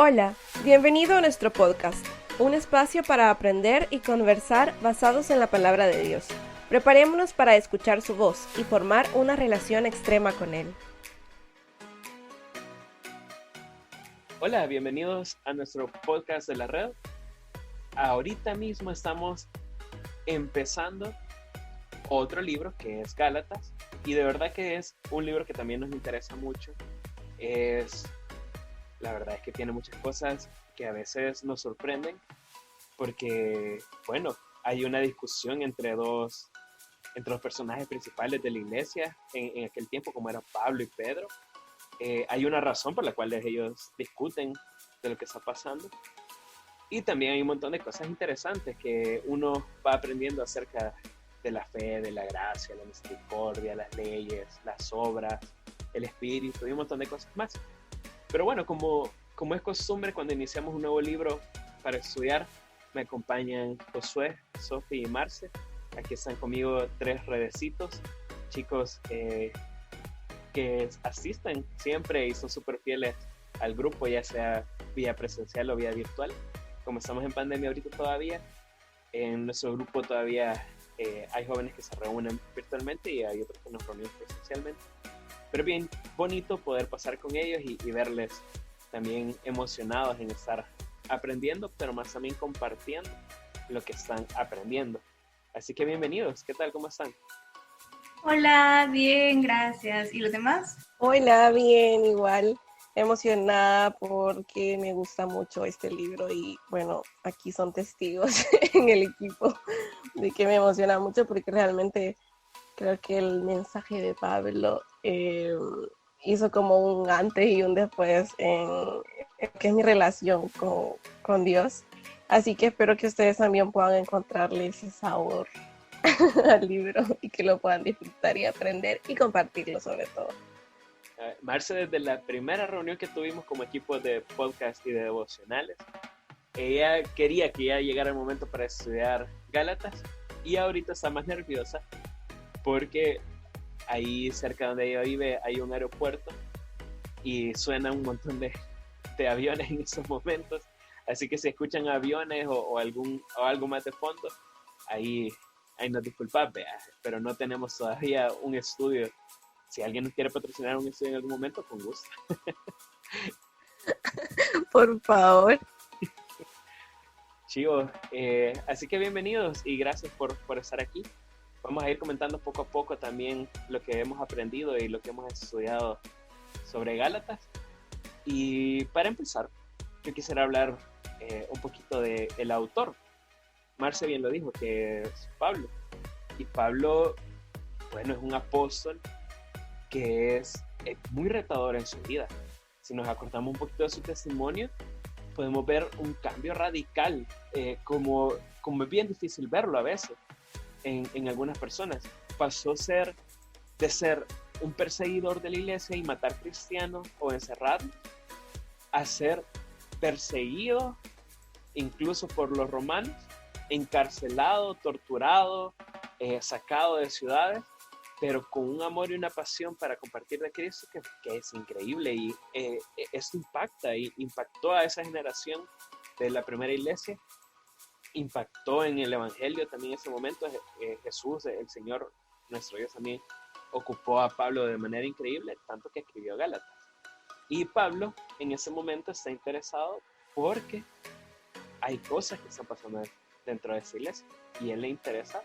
Hola, bienvenido a nuestro podcast, un espacio para aprender y conversar basados en la palabra de Dios. Preparémonos para escuchar su voz y formar una relación extrema con Él. Hola, bienvenidos a nuestro podcast de la red. Ahorita mismo estamos empezando otro libro que es Gálatas y de verdad que es un libro que también nos interesa mucho. La verdad es que tiene muchas cosas que a veces nos sorprenden porque, bueno, hay una discusión entre los personajes principales de la iglesia en aquel tiempo, como eran Pablo y Pedro. Hay una razón por la cual ellos discuten de lo que está pasando. Y también hay un montón de cosas interesantes que uno va aprendiendo acerca de la fe, de la gracia, la misericordia, las leyes, las obras, el espíritu y un montón de cosas más. Pero bueno, como es costumbre cuando iniciamos un nuevo libro para estudiar, me acompañan Josué, Sofi y Marce. Aquí están conmigo 3 redecitos, chicos que asisten siempre y son súper fieles al grupo, ya sea vía presencial o vía virtual. Como estamos en pandemia ahorita todavía, en nuestro grupo todavía hay jóvenes que se reúnen virtualmente y hay otros que nos reunimos presencialmente. Pero es bien bonito poder pasar con ellos y verles también emocionados en estar aprendiendo, pero más también compartiendo lo que están aprendiendo. Así que bienvenidos, ¿qué tal? ¿Cómo están? Hola, bien, gracias. ¿Y los demás? Hola, bien, igual, emocionada porque me gusta mucho este libro y bueno, aquí son testigos en el equipo de que me emociona mucho porque realmente creo que el mensaje de Pablo hizo como un antes y un después en que es mi relación con Dios. Así que espero que ustedes también puedan encontrarle ese sabor al libro y que lo puedan disfrutar y aprender y compartirlo sobre todo. Marce, desde la primera reunión que tuvimos como equipo de podcast y de devocionales, ella quería que ya llegara el momento para estudiar Gálatas y ahorita está más nerviosa porque ahí cerca donde ella vive hay un aeropuerto y suena un montón de aviones en esos momentos, así que si escuchan aviones o algo más de fondo, ahí nos disculpan, pero no tenemos todavía un estudio. Si alguien nos quiere patrocinar un estudio en algún momento, con gusto. Por favor. Chicos, así que bienvenidos y gracias por estar aquí. Vamos a ir comentando poco a poco también lo que hemos aprendido y lo que hemos estudiado sobre Gálatas. Y para empezar, yo quisiera hablar un poquito del autor. Marce bien lo dijo, que es Pablo. Y Pablo, bueno, es un apóstol que es muy retador en su vida. Si nos acordamos un poquito de su testimonio, podemos ver un cambio radical, como es bien difícil verlo a veces en algunas personas. Pasó de ser un perseguidor de la iglesia y matar cristianos o encerrarlos, a ser perseguido incluso por los romanos, encarcelado, torturado, sacado de ciudades, pero con un amor y una pasión para compartir de Cristo que es increíble. Y esto impactó a esa generación de la primera iglesia, impactó en el evangelio también en ese momento. Jesús, el Señor, nuestro Dios, también ocupó a Pablo de manera increíble, tanto que escribió Gálatas. Y Pablo en ese momento está interesado porque hay cosas que están pasando dentro de esa iglesia y a él le interesa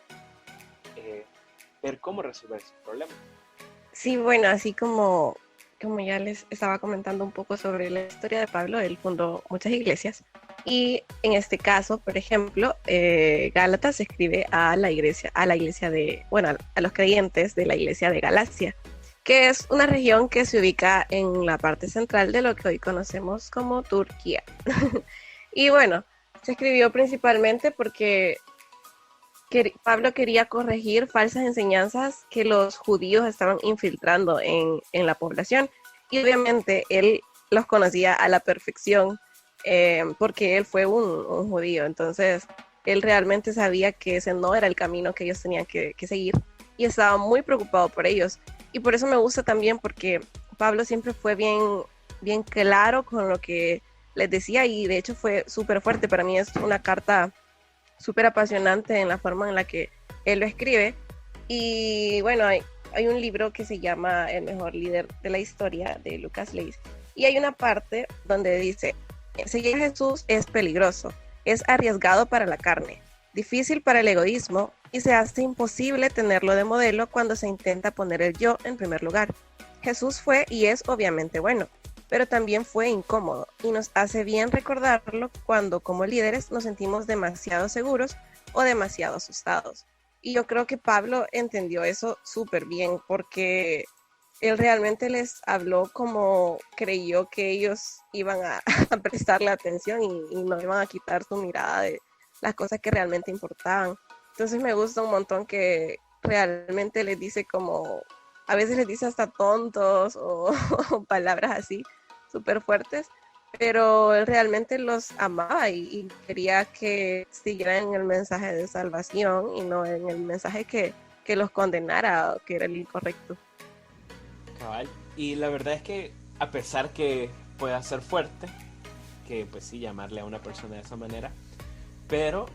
ver cómo resolver esos problemas. Sí, bueno, así como ya les estaba comentando un poco sobre la historia de Pablo, él fundó muchas iglesias y en este caso, por ejemplo, Gálatas se escribe a la iglesia de, bueno, a los creyentes de la iglesia de Galacia, que es una región que se ubica en la parte central de lo que hoy conocemos como Turquía. Y bueno, se escribió principalmente porque Pablo quería corregir falsas enseñanzas que los judíos estaban infiltrando en la población. Y obviamente él los conocía a la perfección porque él fue un judío. Entonces él realmente sabía que ese no era el camino que ellos tenían que seguir y estaba muy preocupado por ellos. Y por eso me gusta también porque Pablo siempre fue bien claro con lo que les decía, y de hecho fue súper fuerte. Para mí es una carta súper apasionante en la forma en la que él lo escribe. Y bueno, hay un libro que se llama El mejor líder de la historia, de Lucas Leis, y hay una parte donde dice: seguir a Jesús es peligroso, es arriesgado para la carne, difícil para el egoísmo, y se hace imposible tenerlo de modelo cuando se intenta poner el yo en primer lugar. Jesús fue y es obviamente bueno, pero también fue incómodo, y nos hace bien recordarlo cuando como líderes nos sentimos demasiado seguros o demasiado asustados. Y yo creo que Pablo entendió eso súper bien, porque él realmente les habló como creyó que ellos iban a, a prestarle atención y no iban a quitar su mirada de las cosas que realmente importaban. Entonces me gusta un montón que realmente les dice como, a veces les dice hasta tontos o palabras así súper fuertes, pero él realmente los amaba y quería que siguieran en el mensaje de salvación y no en el mensaje que los condenara, que era el incorrecto. Cabal. Y la verdad es que a pesar que pueda ser fuerte, que pues sí, llamarle a una persona de esa manera, pero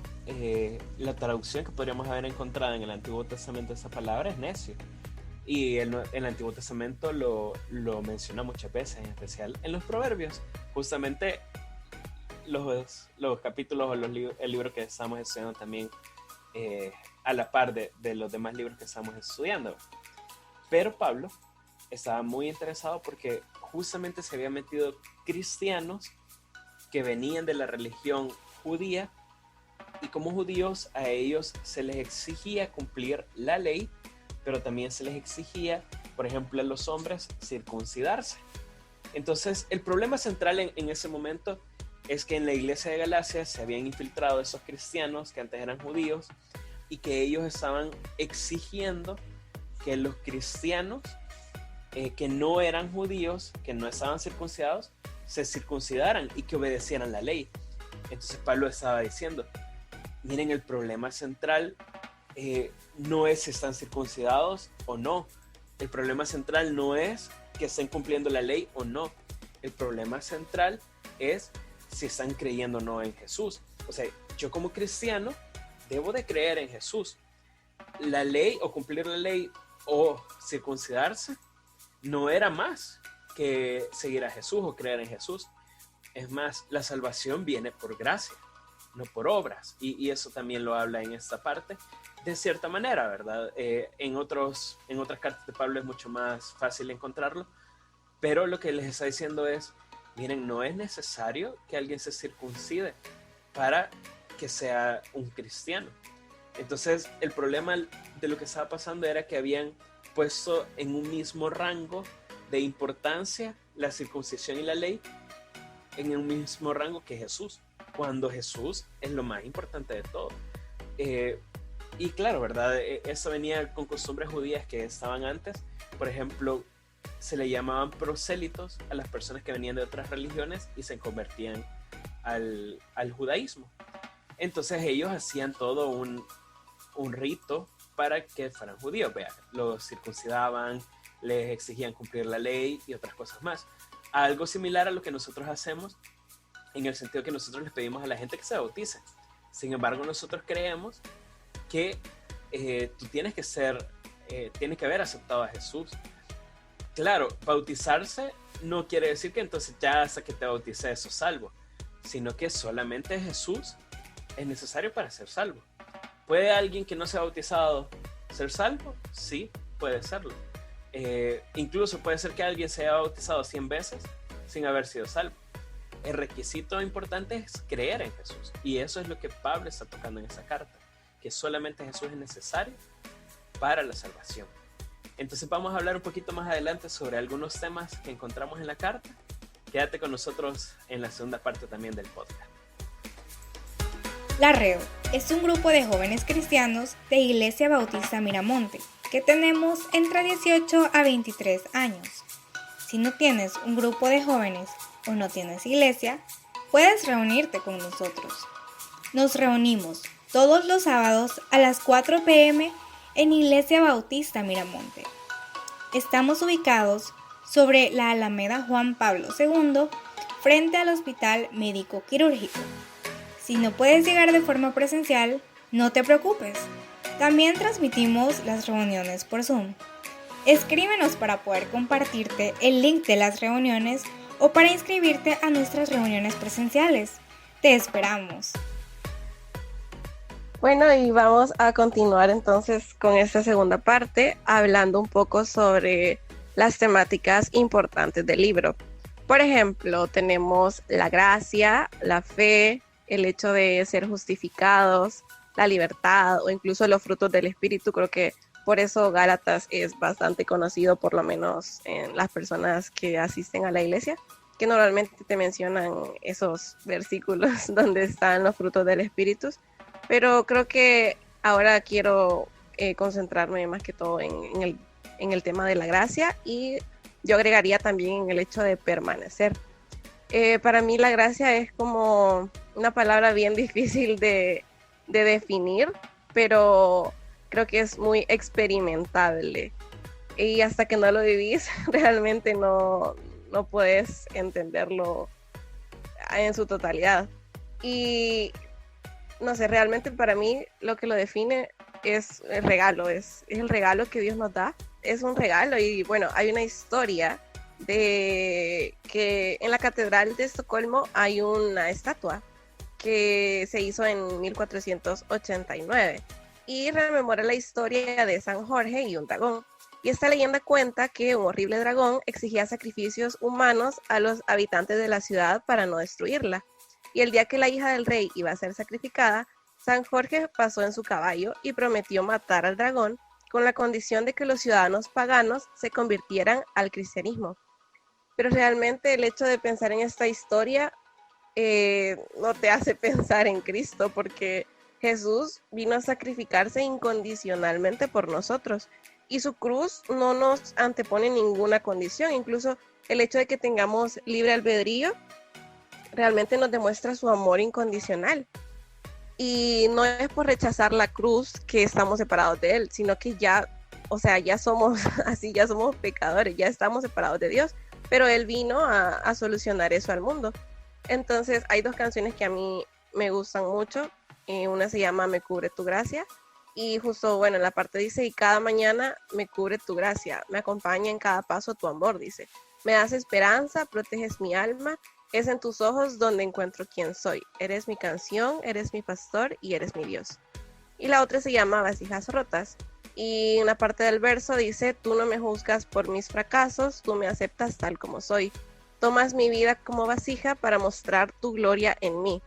la traducción que podríamos haber encontrado en el Antiguo Testamento de esa palabra es necio. Y el Antiguo Testamento lo menciona muchas veces, en especial en los Proverbios. Justamente los capítulos o el libro que estamos estudiando también a la par de los demás libros que estamos estudiando. Pero Pablo estaba muy interesado porque justamente se habían metido cristianos que venían de la religión judía, y como judíos a ellos se les exigía cumplir la ley, pero también se les exigía, por ejemplo, a los hombres circuncidarse. Entonces, el problema central en ese momento es que en la iglesia de Galacia se habían infiltrado esos cristianos que antes eran judíos y que ellos estaban exigiendo que los cristianos que no eran judíos, que no estaban circuncidados, se circuncidaran y que obedecieran la ley. Entonces Pablo estaba diciendo, miren, el problema central no es si están circuncidados o no. El problema central no es que estén cumpliendo la ley o no. El problema central es si están creyendo o no en Jesús. O sea, yo como cristiano debo de creer en Jesús. La ley o cumplir la ley o circuncidarse no era más que seguir a Jesús o creer en Jesús. Es más, la salvación viene por gracia, no por obras. Y eso también lo habla en esta parte, de cierta manera, ¿verdad? En otras cartas de Pablo es mucho más fácil encontrarlo, pero lo que les está diciendo es, miren, no es necesario que alguien se circuncide para que sea un cristiano. Entonces, el problema de lo que estaba pasando era que habían puesto en un mismo rango de importancia la circuncisión y la ley, en un mismo rango que Jesús, cuando Jesús es lo más importante de todo. Y claro, ¿verdad? Eso venía con costumbres judías que estaban antes. Por ejemplo, se le llamaban prosélitos a las personas que venían de otras religiones y se convertían al judaísmo. Entonces ellos hacían todo un rito para que fueran judíos. Vean, los circuncidaban, les exigían cumplir la ley y otras cosas más. Algo similar a lo que nosotros hacemos, en el sentido que nosotros les pedimos a la gente que se bautice. Sin embargo, nosotros creemos que tú tienes que haber aceptado a Jesús. Claro, bautizarse no quiere decir que entonces ya hasta que te bautices sos salvo, sino que solamente Jesús es necesario para ser salvo. ¿Puede alguien que no se ha bautizado ser salvo? Sí, puede serlo. Incluso puede ser que alguien se haya bautizado 100 veces sin haber sido salvo. El requisito importante es creer en Jesús, y eso es lo que Pablo está tocando en esa carta, que solamente Jesús es necesario para la salvación. Entonces vamos a hablar un poquito más adelante sobre algunos temas que encontramos en la carta. Quédate con nosotros en la segunda parte también del podcast. La Reo es un grupo de jóvenes cristianos de Iglesia Bautista Miramonte que tenemos entre 18 a 23 años. Si no tienes un grupo de jóvenes o no tienes iglesia, puedes reunirte con nosotros. Nos reunimos todos los sábados a las 4 p.m. en Iglesia Bautista Miramonte. Estamos ubicados sobre la Alameda Juan Pablo II, frente al Hospital Médico Quirúrgico. Si no puedes llegar de forma presencial, no te preocupes. También transmitimos las reuniones por Zoom. Escríbenos para poder compartirte el link de las reuniones o para inscribirte a nuestras reuniones presenciales. Te esperamos. Bueno, y vamos a continuar entonces con esta segunda parte, hablando un poco sobre las temáticas importantes del libro. Por ejemplo, tenemos la gracia, la fe, el hecho de ser justificados, la libertad o incluso los frutos del Espíritu. Creo que por eso Gálatas es bastante conocido, por lo menos en las personas que asisten a la iglesia, que normalmente te mencionan esos versículos donde están los frutos del Espíritu. Pero creo que ahora quiero concentrarme más que todo en el tema de la gracia, y yo agregaría también el hecho de permanecer. Para mí la gracia es como una palabra bien difícil de definir, pero creo que es muy experimentable. Y hasta que no lo vivís, realmente no puedes entenderlo en su totalidad. Y no sé, realmente para mí lo que lo define es el regalo, es el regalo que Dios nos da. Es un regalo, y bueno, hay una historia de que en la Catedral de Estocolmo hay una estatua que se hizo en 1489 y rememora la historia de San Jorge y un dragón. Y esta leyenda cuenta que un horrible dragón exigía sacrificios humanos a los habitantes de la ciudad para no destruirla. Y el día que la hija del rey iba a ser sacrificada, San Jorge pasó en su caballo y prometió matar al dragón con la condición de que los ciudadanos paganos se convirtieran al cristianismo. Pero realmente el hecho de pensar en esta historia no te hace pensar en Cristo, porque Jesús vino a sacrificarse incondicionalmente por nosotros, y su cruz no nos antepone ninguna condición. Incluso el hecho de que tengamos libre albedrío realmente nos demuestra su amor incondicional. Y no es por rechazar la cruz que estamos separados de Él, sino que ya somos así, ya somos pecadores, ya estamos separados de Dios, pero Él vino a solucionar eso al mundo. Entonces hay dos canciones que a mí me gustan mucho. Una se llama Me cubre tu gracia, y justo, bueno, en la parte dice: y cada mañana me cubre tu gracia, me acompaña en cada paso tu amor, dice. Me das esperanza, proteges mi alma, es en tus ojos donde encuentro quién soy. Eres mi canción, eres mi pastor y eres mi Dios. Y la otra se llama Vasijas rotas, y una parte del verso dice: tú no me juzgas por mis fracasos, tú me aceptas tal como soy. Tomas mi vida como vasija para mostrar tu gloria en mí.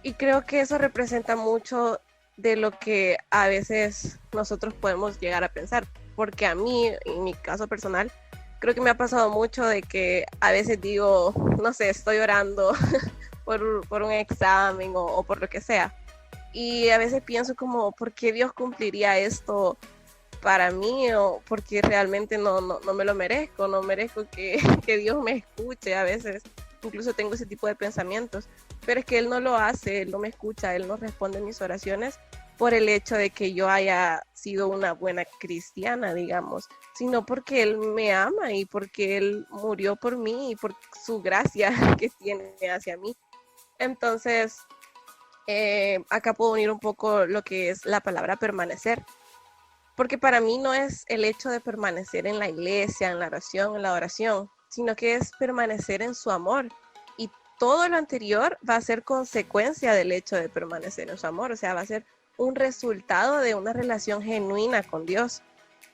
Y creo que eso representa mucho de lo que a veces nosotros podemos llegar a pensar, porque a mí, en mi caso personal, creo que me ha pasado mucho de que a veces digo, no sé, estoy orando por un examen o por lo que sea, y a veces pienso como, ¿por qué Dios cumpliría esto para mí? O porque realmente no me lo merezco, no merezco que Dios me escuche. A veces incluso tengo ese tipo de pensamientos, pero es que Él no lo hace, Él no me escucha, Él no responde mis oraciones por el hecho de que yo haya sido una buena cristiana, digamos, sino porque Él me ama y porque Él murió por mí y por su gracia que tiene hacia mí. Entonces, acá puedo unir un poco lo que es la palabra permanecer, porque para mí no es el hecho de permanecer en la iglesia, en la oración, sino que es permanecer en su amor. Y todo lo anterior va a ser consecuencia del hecho de permanecer en su amor, o sea, va a ser un resultado de una relación genuina con Dios.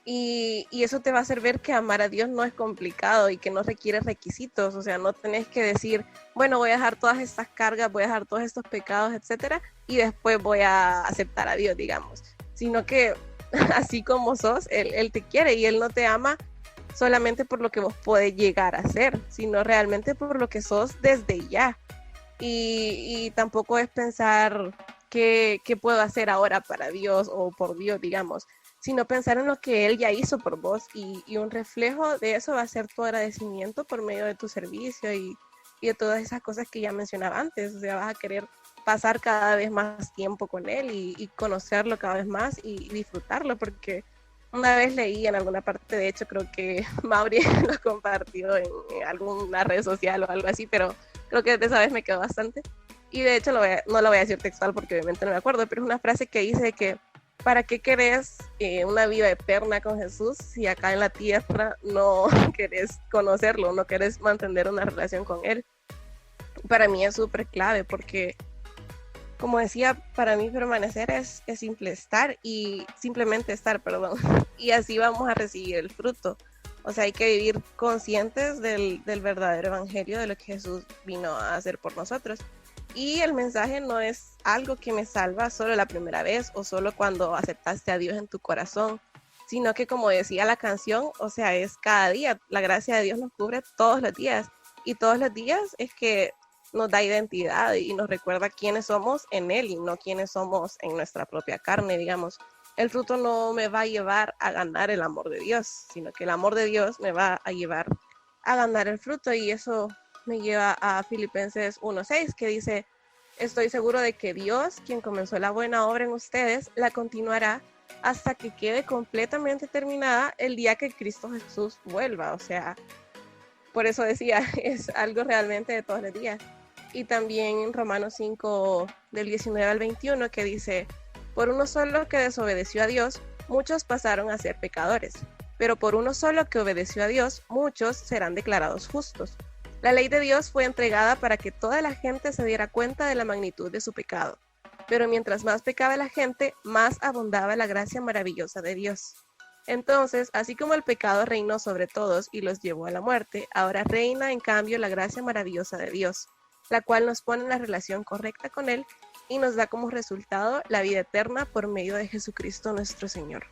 Y eso te va a hacer ver que amar a Dios no es complicado y que no requiere requisitos. O sea, no tenés que decir, bueno, voy a dejar todas estas cargas, voy a dejar todos estos pecados, etcétera, y después voy a aceptar a Dios, digamos. Sino que así como sos, Él te quiere, y Él no te ama solamente por lo que vos podés llegar a ser, sino realmente por lo que sos desde ya. Y tampoco es pensar qué puedo hacer ahora para Dios o por Dios, digamos, sino pensar en lo que Él ya hizo por vos, y un reflejo de eso va a ser tu agradecimiento por medio de tu servicio y de todas esas cosas que ya mencionaba antes. O sea, vas a querer pasar cada vez más tiempo con Él y conocerlo cada vez más y disfrutarlo, porque una vez leí en alguna parte, de hecho creo que Mauri lo compartió en alguna red social o algo así, pero creo que de esa vez me quedó bastante. Y de hecho no lo voy a decir textual porque obviamente no me acuerdo, pero es una frase que dice que ¿para qué querés una vida eterna con Jesús si acá en la tierra no querés conocerlo, no querés mantener una relación con Él? Para mí es súper clave porque, como decía, para mí permanecer es simplemente estar, perdón, y así vamos a recibir el fruto. O sea, hay que vivir conscientes del verdadero evangelio, de lo que Jesús vino a hacer por nosotros. Y el mensaje no es algo que me salva solo la primera vez o solo cuando aceptaste a Dios en tu corazón, sino que, como decía la canción, o sea, es cada día. La gracia de Dios nos cubre todos los días, y todos los días es que nos da identidad y nos recuerda quiénes somos en Él y no quiénes somos en nuestra propia carne, digamos. El fruto no me va a llevar a ganar el amor de Dios, sino que el amor de Dios me va a llevar a ganar el fruto, y eso me lleva a Filipenses 1:6, que dice: estoy seguro de que Dios, quien comenzó la buena obra en ustedes, la continuará hasta que quede completamente terminada el día que Cristo Jesús vuelva. O sea, por eso decía, es algo realmente de todos los días. Y también en Romanos 5, del 19 al 21, que dice: por uno solo que desobedeció a Dios, muchos pasaron a ser pecadores, pero por uno solo que obedeció a Dios, muchos serán declarados justos. La ley de Dios fue entregada para que toda la gente se diera cuenta de la magnitud de su pecado, pero mientras más pecaba la gente, más abundaba la gracia maravillosa de Dios. Entonces, así como el pecado reinó sobre todos y los llevó a la muerte, ahora reina en cambio la gracia maravillosa de Dios, la cual nos pone en la relación correcta con Él y nos da como resultado la vida eterna por medio de Jesucristo nuestro Señor.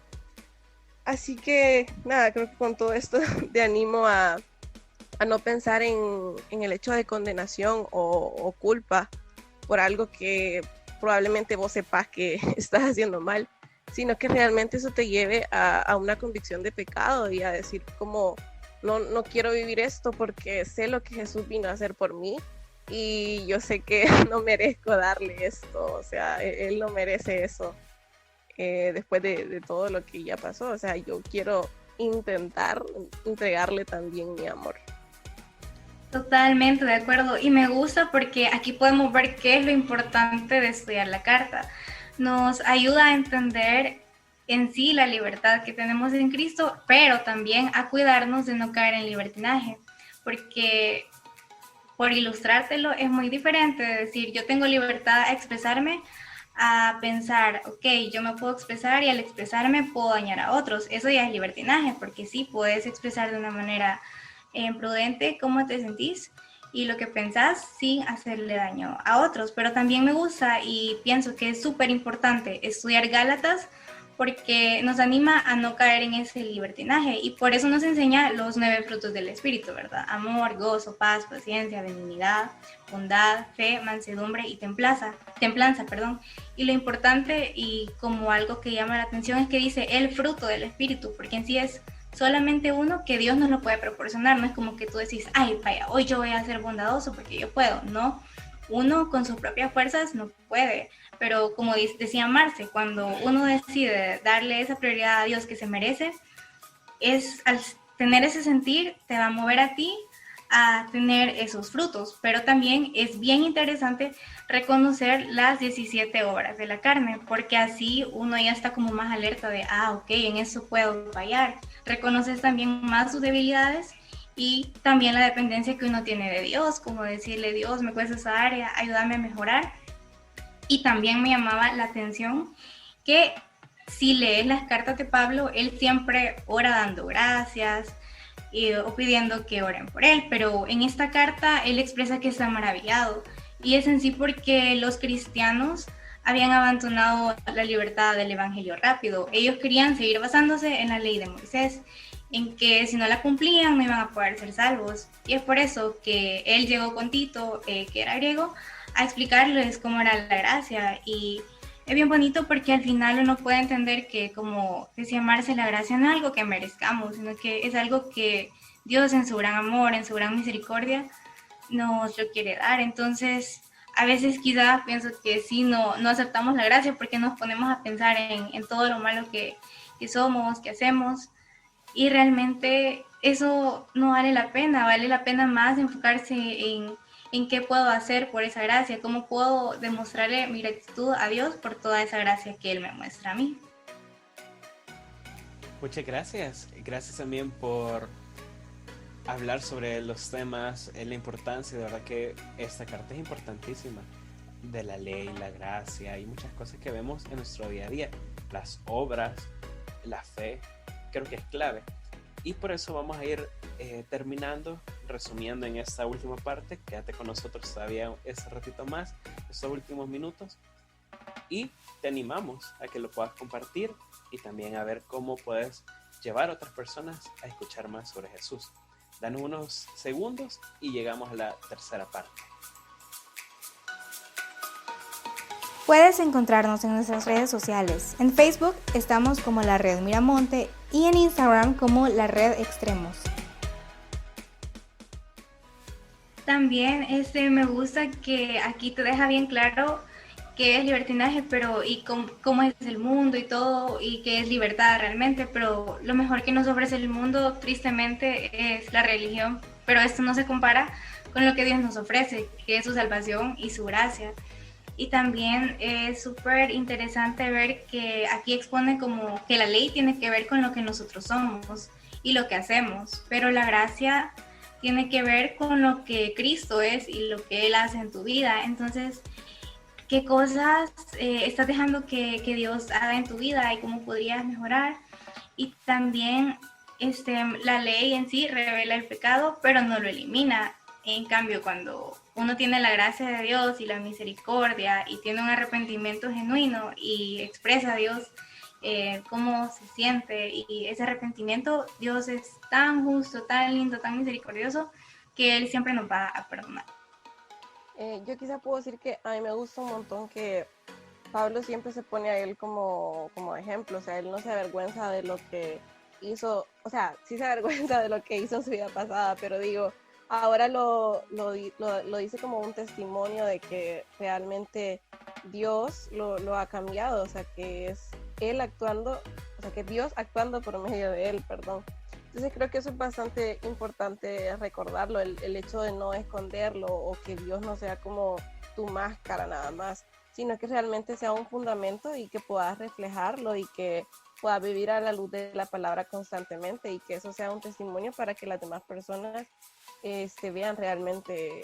Así que, nada, creo que con todo esto te animo a no pensar en el hecho de condenación o culpa por algo que probablemente vos sepas que estás haciendo mal, sino que realmente eso te lleve a una convicción de pecado y a decir como, no quiero vivir esto porque sé lo que Jesús vino a hacer por mí y yo sé que no merezco darle esto, o sea, Él no merece eso después de todo lo que ya pasó. O sea, yo quiero intentar entregarle también mi amor. Totalmente de acuerdo, y me gusta porque aquí podemos ver qué es lo importante de estudiar la carta. Nos ayuda a entender en sí la libertad que tenemos en Cristo, pero también a cuidarnos de no caer en libertinaje, porque por ilustrártelo es muy diferente de decir yo tengo libertad a expresarme a pensar, ok, yo me puedo expresar y al expresarme puedo dañar a otros. Eso ya es libertinaje, porque sí, puedes expresar de una manera prudente cómo te sentís y lo que pensás sin hacerle daño a otros. Pero también me gusta y pienso que es súper importante estudiar Gálatas porque nos anima a no caer en ese libertinaje y por eso nos enseña los 9 frutos del Espíritu, ¿verdad? Amor, gozo, paz, paciencia, benignidad, bondad, fe, mansedumbre y templanza. Y lo importante y como algo que llama la atención es que dice el fruto del Espíritu, porque en sí es solamente uno que Dios nos lo puede proporcionar. No es como que tú decís, ay, vaya, hoy yo voy a ser bondadoso porque yo puedo. No, uno con sus propias fuerzas no puede. Pero como decía Marce, cuando uno decide darle esa prioridad a Dios que se merece, es al tener ese sentir, te va a mover a ti a tener esos frutos. Pero también es bien interesante reconocer las 17 obras de la carne, porque así uno ya está como más alerta de, ok, en eso puedo fallar. Reconoces también más sus debilidades y también la dependencia que uno tiene de Dios, como decirle, Dios, me cuesta esa área, ayúdame a mejorar. Y también me llamaba la atención que si lees las cartas de Pablo, él siempre ora dando gracias o pidiendo que oren por él, pero en esta carta él expresa que está maravillado y es en sí porque los cristianos habían abandonado la libertad del evangelio rápido. Ellos querían seguir basándose en la ley de Moisés, en que si no la cumplían no iban a poder ser salvos, y es por eso que él llegó con Tito, que era griego, a explicarles cómo era la gracia. Y es bien bonito porque al final uno puede entender que, como decía Marce, la gracia no es algo que merezcamos, sino que es algo que Dios en su gran amor, en su gran misericordia, nos lo quiere dar. Entonces, a veces quizás pienso que sí, no aceptamos la gracia porque nos ponemos a pensar en todo lo malo que somos, que hacemos, y realmente eso no vale la pena. Vale la pena más enfocarse en en qué puedo hacer por esa gracia, cómo puedo demostrarle mi gratitud a Dios por toda esa gracia que Él me muestra a mí. Muchas gracias. Gracias también por hablar sobre los temas, la importancia. De verdad que esta carta es importantísima, de la ley, la gracia y muchas cosas que vemos en nuestro día a día. Las obras, la fe, creo que es clave. Y por eso vamos a ir terminando, resumiendo en esta última parte. Quédate con nosotros todavía ese ratito más, estos últimos minutos. Y te animamos a que lo puedas compartir y también a ver cómo puedes llevar a otras personas a escuchar más sobre Jesús. Danos unos segundos y llegamos a la tercera parte. Puedes encontrarnos en nuestras redes sociales. En Facebook estamos como La Red Miramonte y en Instagram como La Red Extremos. También me gusta que aquí te deja bien claro qué es libertinaje, pero y cómo es el mundo y todo, y qué es libertad realmente, pero lo mejor que nos ofrece el mundo, tristemente, es la religión, pero esto no se compara con lo que Dios nos ofrece, que es su salvación y su gracia. Y también es súper interesante ver que aquí expone como que la ley tiene que ver con lo que nosotros somos y lo que hacemos, pero la gracia tiene que ver con lo que Cristo es y lo que Él hace en tu vida. Entonces, ¿qué cosas estás dejando que Dios haga en tu vida y cómo podrías mejorar? Y también la ley en sí revela el pecado, pero no lo elimina. En cambio, cuando uno tiene la gracia de Dios y la misericordia y tiene un arrepentimiento genuino y expresa a Dios cómo se siente, y ese arrepentimiento, Dios es tan justo, tan lindo, tan misericordioso, que Él siempre nos va a perdonar. Yo quizá puedo decir que a mí me gusta un montón que Pablo siempre se pone a él como ejemplo. O sea, él no se avergüenza de lo que hizo, o sea, sí se avergüenza de lo que hizo en su vida pasada, pero digo, ahora lo dice como un testimonio de que realmente Dios lo ha cambiado, o sea, que es él actuando, o sea, que Dios actuando por medio de él, perdón. Entonces creo que eso es bastante importante recordarlo, el hecho de no esconderlo, o que Dios no sea como tu máscara nada más, sino que realmente sea un fundamento y que puedas reflejarlo y que puedas vivir a la luz de la palabra constantemente, y que eso sea un testimonio para que las demás personas vean realmente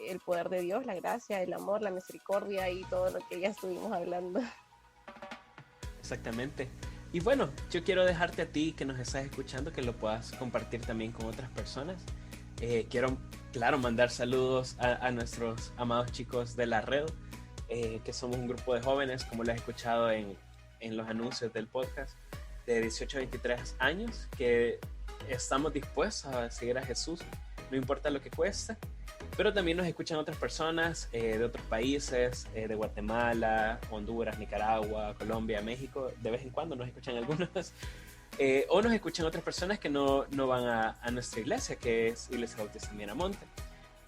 el poder de Dios, la gracia, el amor, la misericordia y todo lo que ya estuvimos hablando. Exactamente. Y bueno, yo quiero dejarte a ti que nos estás escuchando, que lo puedas compartir también con otras personas. Quiero, claro, mandar saludos a nuestros amados chicos de La Red, que somos un grupo de jóvenes, como lo has escuchado en los anuncios del podcast, de 18 a 23 años, que estamos dispuestos a seguir a Jesús, no importa lo que cueste. Pero también nos escuchan otras personas de otros países, de Guatemala, Honduras, Nicaragua, Colombia, México. De vez en cuando nos escuchan algunos. O nos escuchan otras personas que no van a nuestra iglesia, que es Iglesia Bautista Miramonte.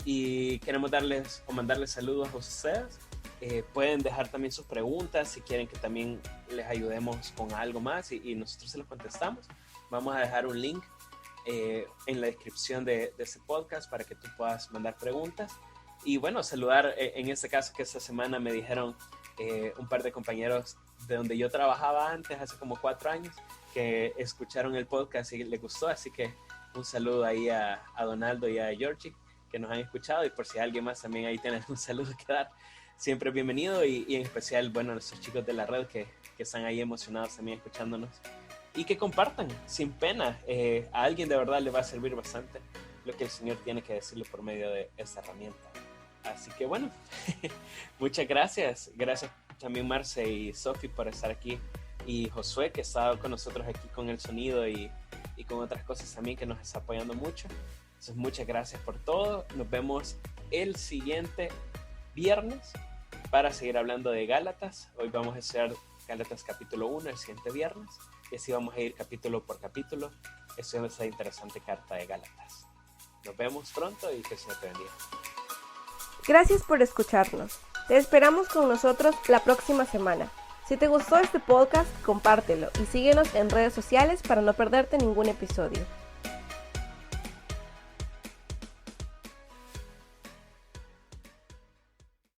Y queremos darles o mandarles saludos a ustedes. Pueden dejar también sus preguntas si quieren que también les ayudemos con algo más y nosotros se los contestamos. Vamos a dejar un link en la descripción de este podcast para que tú puedas mandar preguntas. Y bueno, saludar en este caso que esta semana me dijeron un par de compañeros de donde yo trabajaba antes, hace como 4 años, que escucharon el podcast y les gustó, así que un saludo ahí a Donaldo y a Georgie, que nos han escuchado, y por si alguien más también ahí tiene un saludo que dar, siempre bienvenido, y en especial, bueno, a nuestros chicos de La Red que están ahí emocionados también escuchándonos. Y que compartan sin pena. A alguien de verdad le va a servir bastante lo que el Señor tiene que decirle por medio de esta herramienta. Así que bueno, muchas gracias. Gracias también Marce y Sofi por estar aquí. Y Josué, que está con nosotros aquí con el sonido y con otras cosas también, que nos está apoyando mucho. Entonces muchas gracias por todo. Nos vemos el siguiente viernes para seguir hablando de Gálatas. Hoy vamos a hacer Gálatas capítulo 1 el siguiente viernes. Y así vamos a ir capítulo por capítulo estudiando esta interesante carta de Gálatas. Nos vemos pronto y que el Señor te bendiga. Gracias por escucharnos. Te esperamos con nosotros la próxima semana. Si te gustó este podcast, compártelo y síguenos en redes sociales para no perderte ningún episodio.